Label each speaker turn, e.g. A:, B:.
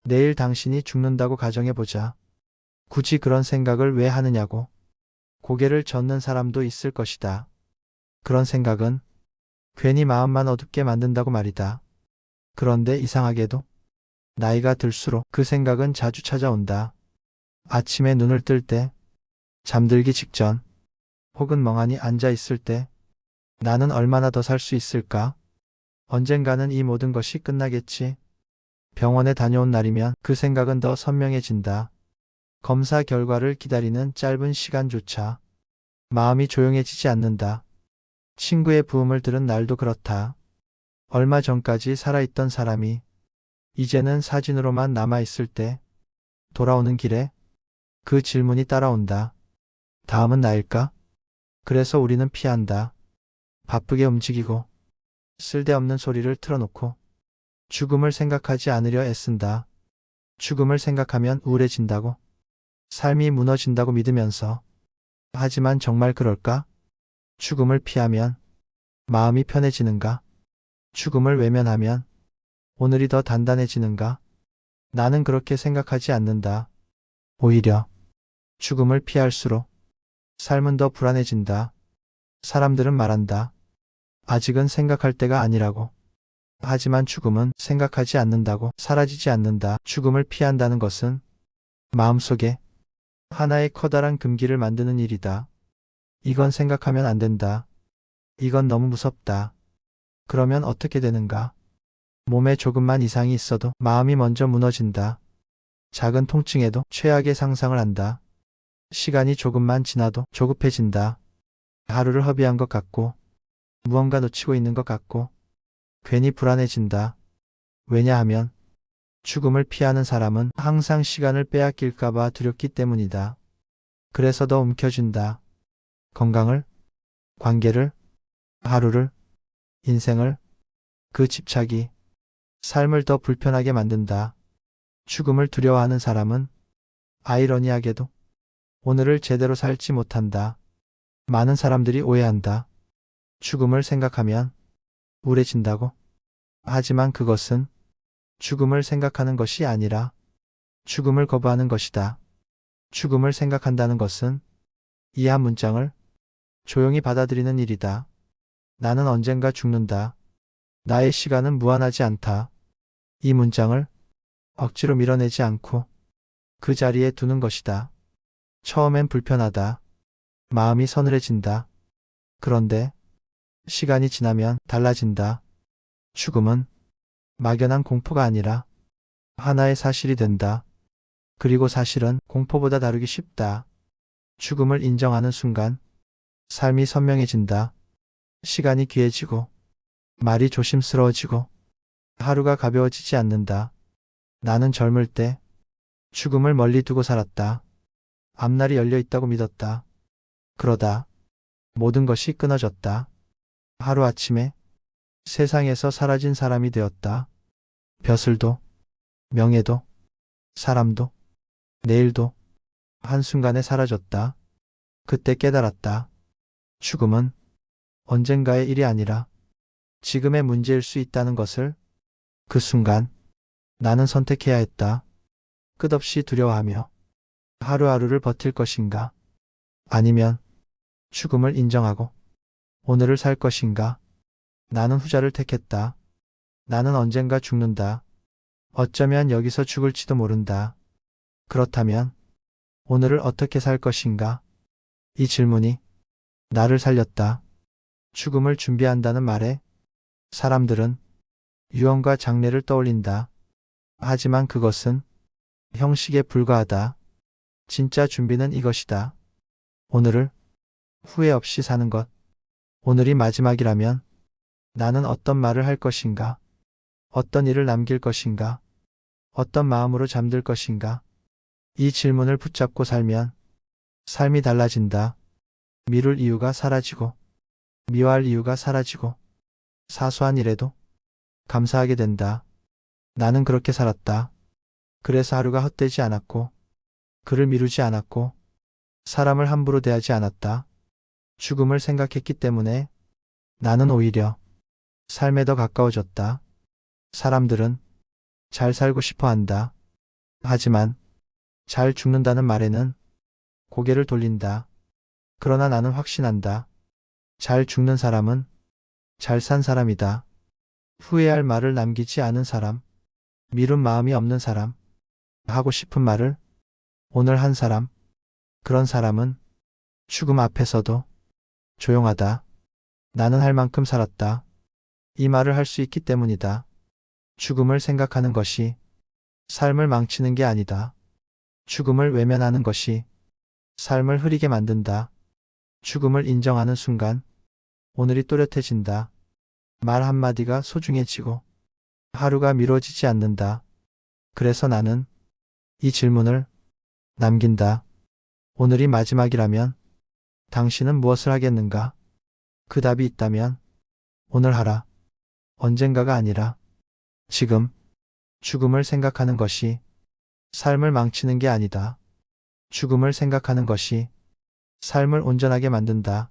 A: 내일 당신이 죽는다고 가정해보자. 굳이 그런 생각을 왜 하느냐고. 고개를 젓는 사람도 있을 것이다. 그런 생각은 괜히 마음만 어둡게 만든다고 말이다. 그런데 이상하게도 나이가 들수록 그 생각은 자주 찾아온다. 아침에 눈을 뜰 때, 잠들기 직전, 혹은 멍하니 앉아 있을 때, 나는 얼마나 더 살 수 있을까? 언젠가는 이 모든 것이 끝나겠지. 병원에 다녀온 날이면 그 생각은 더 선명해진다. 검사 결과를 기다리는 짧은 시간조차 마음이 조용해지지 않는다. 친구의 부음을 들은 날도 그렇다. 얼마 전까지 살아있던 사람이 이제는 사진으로만 남아있을 때 돌아오는 길에 그 질문이 따라온다. 다음은 나일까? 그래서 우리는 피한다. 바쁘게 움직이고 쓸데없는 소리를 틀어놓고 죽음을 생각하지 않으려 애쓴다. 죽음을 생각하면 우울해진다고. 삶이 무너진다고 믿으면서. 하지만 정말 그럴까? 죽음을 피하면 마음이 편해지는가? 죽음을 외면하면 오늘이 더 단단해지는가? 나는 그렇게 생각하지 않는다. 오히려 죽음을 피할수록 삶은 더 불안해진다. 사람들은 말한다. 아직은 생각할 때가 아니라고. 하지만 죽음은 생각하지 않는다고. 사라지지 않는다. 죽음을 피한다는 것은 마음속에 하나의 커다란 금기를 만드는 일이다. 이건 생각하면 안 된다. 이건 너무 무섭다. 그러면 어떻게 되는가? 몸에 조금만 이상이 있어도 마음이 먼저 무너진다. 작은 통증에도 최악의 상상을 한다. 시간이 조금만 지나도 조급해진다. 하루를 허비한 것 같고 무언가 놓치고 있는 것 같고 괜히 불안해진다. 왜냐하면 죽음을 피하는 사람은 항상 시간을 빼앗길까봐 두렵기 때문이다. 그래서 더 움켜쥔다. 건강을, 관계를, 하루를, 인생을, 그 집착이 삶을 더 불편하게 만든다. 죽음을 두려워하는 사람은 아이러니하게도 오늘을 제대로 살지 못한다. 많은 사람들이 오해한다. 죽음을 생각하면 우울해진다고. 하지만 그것은 죽음을 생각하는 것이 아니라 죽음을 거부하는 것이다. 죽음을 생각한다는 것은 이 한 문장을 조용히 받아들이는 일이다. 나는 언젠가 죽는다. 나의 시간은 무한하지 않다. 이 문장을 억지로 밀어내지 않고 그 자리에 두는 것이다. 처음엔 불편하다. 마음이 서늘해진다. 그런데 시간이 지나면 달라진다. 죽음은 막연한 공포가 아니라 하나의 사실이 된다. 그리고 사실은 공포보다 다루기 쉽다. 죽음을 인정하는 순간 삶이 선명해진다. 시간이 귀해지고 말이 조심스러워지고 하루가 가벼워지지 않는다. 나는 젊을 때 죽음을 멀리 두고 살았다. 앞날이 열려 있다고 믿었다. 그러다 모든 것이 끊어졌다. 하루아침에 세상에서 사라진 사람이 되었다. 벼슬도, 명예도, 사람도, 내일도 한순간에 사라졌다. 그때 깨달았다. 죽음은 언젠가의 일이 아니라 지금의 문제일 수 있다는 것을. 그 순간 나는 선택해야 했다. 끝없이 두려워하며 하루하루를 버틸 것인가? 아니면 죽음을 인정하고 오늘을 살 것인가? 나는 후자를 택했다. 나는 언젠가 죽는다. 어쩌면 여기서 죽을지도 모른다. 그렇다면 오늘을 어떻게 살 것인가? 이 질문이 나를 살렸다. 죽음을 준비한다는 말에 사람들은 유언과 장례를 떠올린다. 하지만 그것은 형식에 불과하다. 진짜 준비는 이것이다. 오늘을 후회 없이 사는 것. 오늘이 마지막이라면 나는 어떤 말을 할 것인가? 어떤 일을 남길 것인가? 어떤 마음으로 잠들 것인가? 이 질문을 붙잡고 살면 삶이 달라진다. 미룰 이유가 사라지고 미워할 이유가 사라지고 사소한 일에도 감사하게 된다. 나는 그렇게 살았다. 그래서 하루가 헛되지 않았고 그를 미루지 않았고 사람을 함부로 대하지 않았다. 죽음을 생각했기 때문에 나는 오히려 삶에 더 가까워졌다. 사람들은 잘 살고 싶어 한다. 하지만 잘 죽는다는 말에는 고개를 돌린다. 그러나 나는 확신한다. 잘 죽는 사람은 잘 산 사람이다. 후회할 말을 남기지 않은 사람, 미룬 마음이 없는 사람, 하고 싶은 말을 오늘 한 사람, 그런 사람은 죽음 앞에서도 조용하다. 나는 할 만큼 살았다. 이 말을 할 수 있기 때문이다. 죽음을 생각하는 것이 삶을 망치는 게 아니다. 죽음을 외면하는 것이 삶을 흐리게 만든다. 죽음을 인정하는 순간 오늘이 또렷해진다. 말 한마디가 소중해지고 하루가 미뤄지지 않는다. 그래서 나는 이 질문을 남긴다. 오늘이 마지막이라면 당신은 무엇을 하겠는가? 그 답이 있다면 오늘 하라. 언젠가가 아니라 지금. 죽음을 생각하는 것이 삶을 망치는 게 아니다. 죽음을 생각하는 것이 삶을 온전하게 만든다.